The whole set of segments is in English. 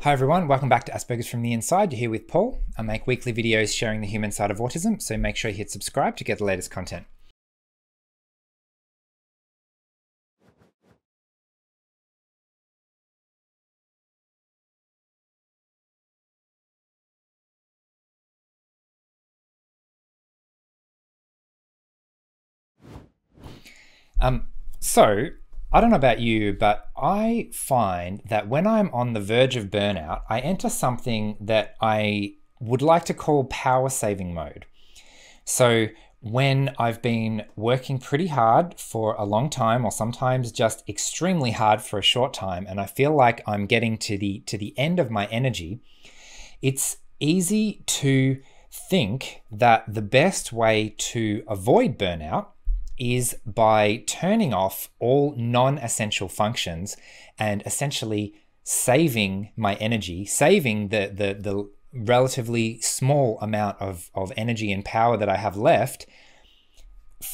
Hi everyone, welcome back to Aspergers from the Inside. You're here with Paul. I make weekly videos sharing the human side of autism, so make sure you hit subscribe to get the latest content. So I don't know about you, but I find that when I'm on the verge of burnout, I enter something that I would like to call power saving mode. So when I've been working pretty hard for a long time, or sometimes just extremely hard for a short time, and I feel like I'm getting to the end of my energy, it's easy to think that the best way to avoid burnout is by turning off all non-essential functions and essentially saving my energy, saving the relatively small amount of energy and power that I have left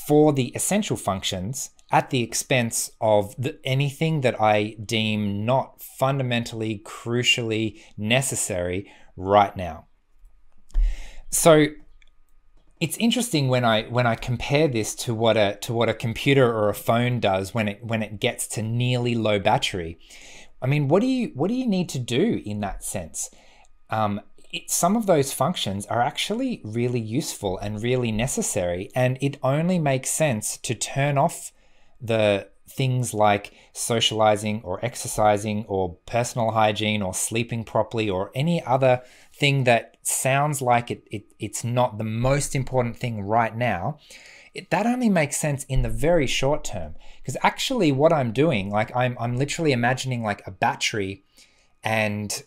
for the essential functions at the expense of anything that I deem not fundamentally, crucially necessary right now. So it's interesting when I compare this to what a computer or a phone does when it gets to nearly low battery. I mean, what do you need to do in that sense? Some of those functions are actually really useful and really necessary, and it only makes sense to turn off the things like socializing or exercising or personal hygiene or sleeping properly or any other thing that sounds like it's not the most important thing right now. That only makes sense in the very short term, because actually what I'm doing, like I'm literally imagining like a battery, and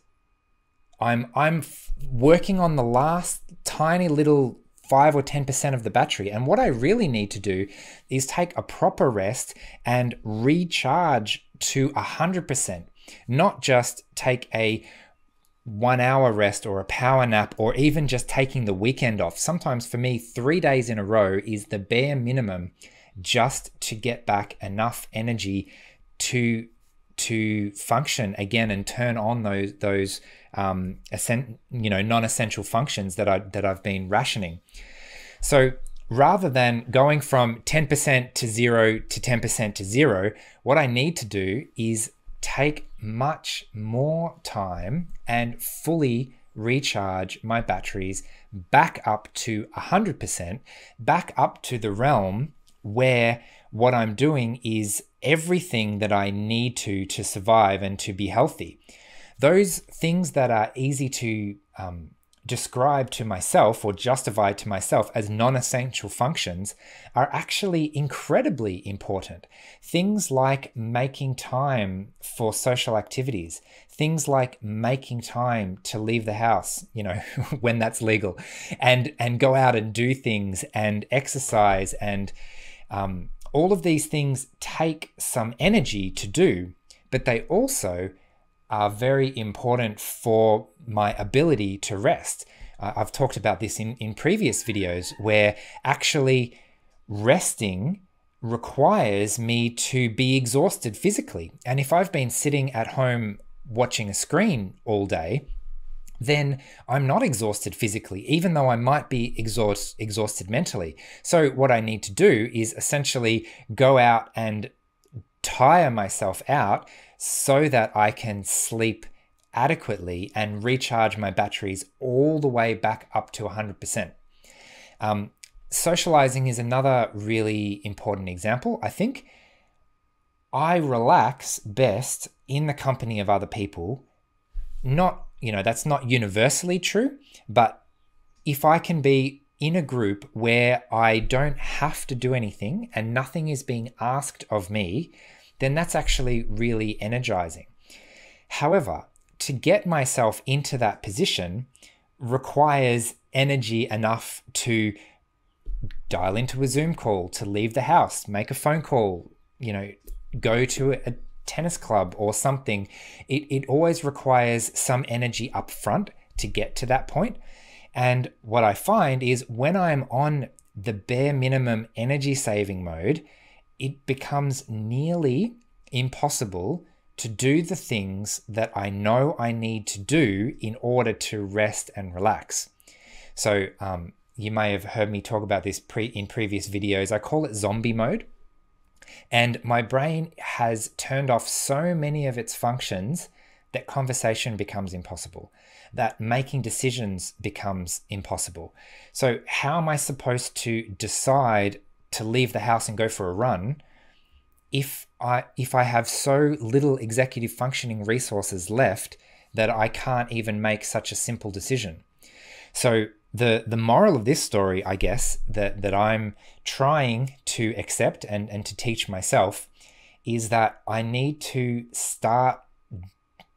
I'm working on the last tiny little 5 or 10% of the battery. And what I really need to do is take a proper rest and recharge to 100%, not just take a 1 hour rest or a power nap, or even just taking the weekend off. Sometimes for me, 3 days in a row is the bare minimum just to get back enough energy to function again and turn on those non-essential functions that I've been rationing. So rather than going from 10% to 0 to 10% to 0, what I need to do is take much more time and fully recharge my batteries back up to 100%, back up to the realm where what I'm doing is everything that I need to survive and to be healthy. Those things that are easy to describe to myself or justify to myself as non-essential functions are actually incredibly important. Things like making time for social activities, things like making time to leave the house, when that's legal, and go out and do things and exercise, and all of these things take some energy to do, but they also are very important for my ability to rest. I've talked about this in previous videos, where actually resting requires me to be exhausted physically. And if I've been sitting at home watching a screen all day, then I'm not exhausted physically, even though I might be exhausted mentally. So what I need to do is essentially go out and tire myself out so that I can sleep adequately and recharge my batteries all the way back up to 100%. Socializing is another really important example. I think I relax best in the company of other people. That's not universally true, but if I can be in a group where I don't have to do anything and nothing is being asked of me, then that's actually really energizing. However, to get myself into that position requires energy enough to dial into a Zoom call, to leave the house, make a phone call, go to a tennis club or something. It always requires some energy up front to get to that point. And what I find is when I'm on the bare minimum energy saving mode, it becomes nearly impossible to do the things that I know I need to do in order to rest and relax. So you may have heard me talk about this in previous videos. I call it zombie mode. And my brain has turned off so many of its functions that conversation becomes impossible, that making decisions becomes impossible. So how am I supposed to decide to leave the house and go for a run if I have so little executive functioning resources left that I can't even make such a simple decision? So the moral of this story, I guess, that I'm trying to accept and to teach myself is that I need to start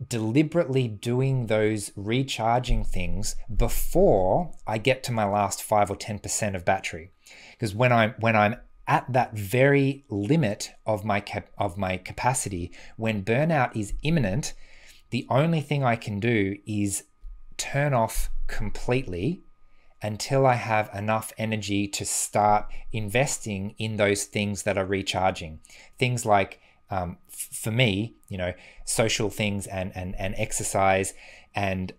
deliberately doing those recharging things before I get to my last 5 or 10% of battery. Because when I'm at that very limit of my capacity, when burnout is imminent, the only thing I can do is turn off completely until I have enough energy to start investing in those things that are recharging. Things like, for me, social things and exercise, and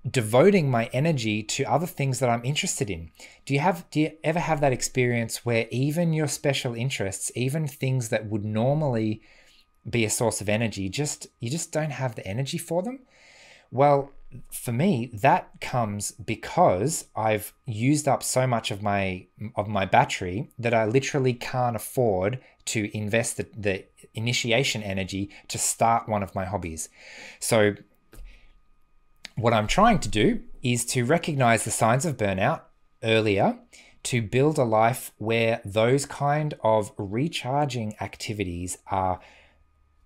devoting my energy to other things that I'm interested in. Do you ever have that experience where even your special interests, even things that would normally be a source of energy, you just don't have the energy for them? Well, for me, that comes because I've used up so much of my battery that I literally can't afford to invest the initiation energy to start one of my hobbies. So what I'm trying to do is to recognize the signs of burnout earlier, to build a life where those kind of recharging activities are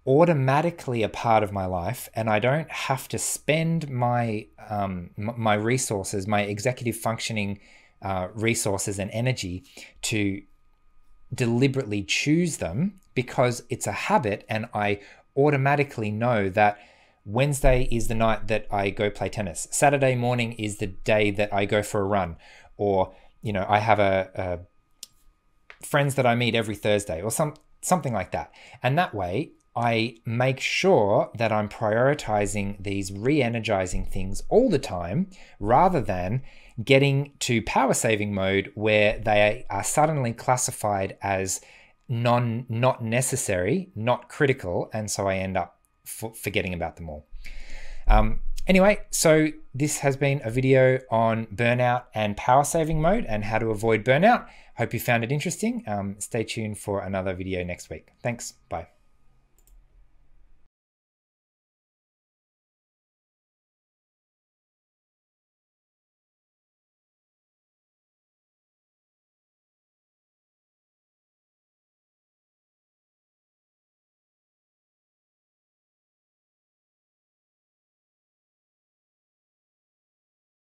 automatically a part of my life, and I don't have to spend my my resources, my executive functioning resources and energy to deliberately choose them, because it's a habit, and I automatically know that Wednesday is the night that I go play tennis. Saturday morning is the day that I go for a run, or I have a friends that I meet every Thursday, or something like that. And that way, I make sure that I'm prioritizing these re-energizing things all the time, rather than getting to power saving mode where they are suddenly classified as not necessary, not critical, and so I end up forgetting about them all. Anyway, so this has been a video on burnout and power saving mode and how to avoid burnout. Hope you found it interesting. Stay tuned for another video next week. Thanks. Bye.